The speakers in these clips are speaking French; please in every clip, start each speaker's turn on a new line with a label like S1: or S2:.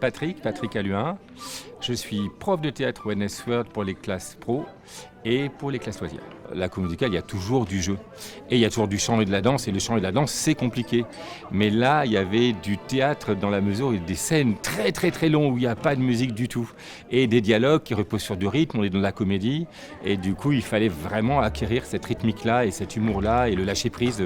S1: Patrick Alluin. Je suis prof de théâtre au NS World pour les classes pro et pour les classes loisirs. La comédie musicale, il y a toujours du jeu. Et il y a toujours du chant et de la danse. Et le chant et de la danse, c'est compliqué. Mais là, il y avait du théâtre dans la mesure où il y a des scènes très très très longues où il n'y a pas de musique du tout. Et des dialogues qui reposent sur du rythme. On est dans la comédie. Et du coup, il fallait vraiment acquérir cette rythmique-là et cet humour-là et le lâcher-prise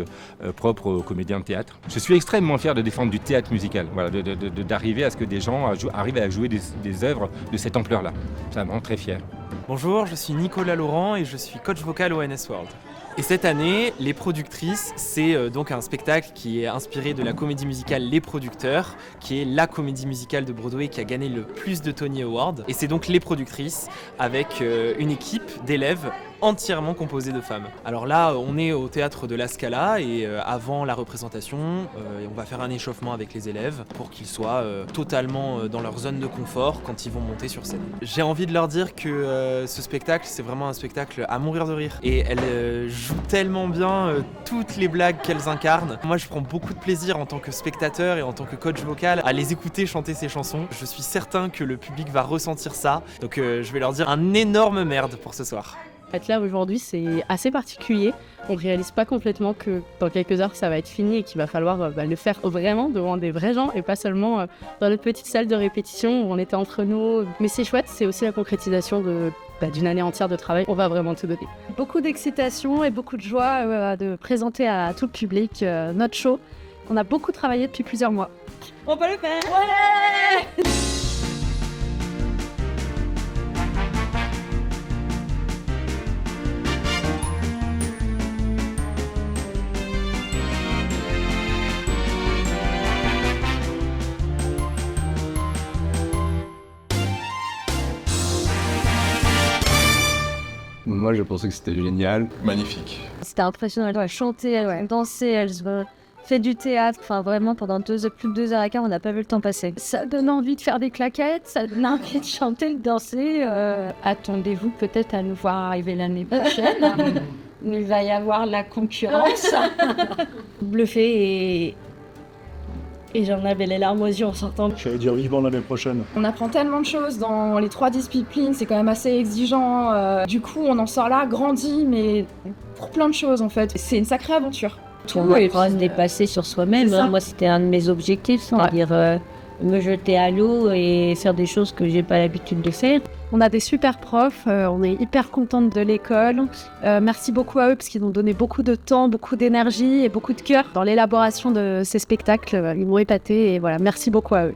S1: propre aux comédiens de théâtre. Je suis extrêmement fier de défendre du théâtre musical. Voilà, d'arriver à ce que des gens arrivent à jouer des œuvres de cette ampleur-là. Ça me rend très fier.
S2: Bonjour, je suis Nicolas Laurent et je suis coach vocal au NS World. Et cette année, Les Productrices, c'est donc un spectacle qui est inspiré de la comédie musicale Les Producteurs, qui est la comédie musicale de Broadway qui a gagné le plus de Tony Awards. Et c'est donc Les Productrices avec une équipe d'élèves entièrement composée de femmes. Alors là, on est au théâtre de la Scala et avant la représentation, on va faire un échauffement avec les élèves pour qu'ils soient totalement dans leur zone de confort quand ils vont monter sur scène. J'ai envie de leur dire que ce spectacle, c'est vraiment un spectacle à mourir de rire. Et elles jouent tellement bien toutes les blagues qu'elles incarnent. Moi, je prends beaucoup de plaisir en tant que spectateur et en tant que coach vocal à les écouter chanter ces chansons. Je suis certain que le public va ressentir ça. Donc je vais leur dire un énorme merde pour ce soir.
S3: Être là aujourd'hui, c'est assez particulier. On ne réalise pas complètement que dans quelques heures, ça va être fini et qu'il va falloir le faire vraiment devant des vrais gens et pas seulement dans notre petite salle de répétition où on était entre nous. Mais c'est chouette, c'est aussi la concrétisation d'une année entière de travail. On va vraiment tout donner. Beaucoup d'excitation et beaucoup de joie de présenter à tout le public notre show. On a beaucoup travaillé depuis plusieurs mois. On peut le faire! Ouais!
S4: Moi, je pensais que c'était génial.
S5: Magnifique.
S6: C'était impressionnant. Elle doit chanter, elle doit danser, elle fait du théâtre. Enfin, vraiment, pendant plus de 2h15, on n'a pas vu le temps passer.
S3: Ça donne envie de faire des claquettes, ça donne envie de chanter, de danser. Attendez-vous peut-être à nous voir arriver l'année prochaine. Il va y avoir la concurrence. Bluffé et j'en avais les larmes aux yeux en sortant.
S7: J'allais dire vivement l'année prochaine.
S8: On apprend tellement de choses dans les 3 disciplines, c'est quand même assez exigeant. Du coup, on en sort là, grandi, mais pour plein de choses en fait. C'est une sacrée aventure.
S6: On apprend à se dépasser sur soi-même. Moi, c'était un de mes objectifs, c'est-à-dire me jeter à l'eau et faire des choses que j'ai pas l'habitude de faire.
S3: On a des super profs, on est hyper contente de l'école. Merci beaucoup à eux parce qu'ils nous ont donné beaucoup de temps, beaucoup d'énergie et beaucoup de cœur dans l'élaboration de ces spectacles. Ils m'ont épaté et voilà, merci beaucoup à eux.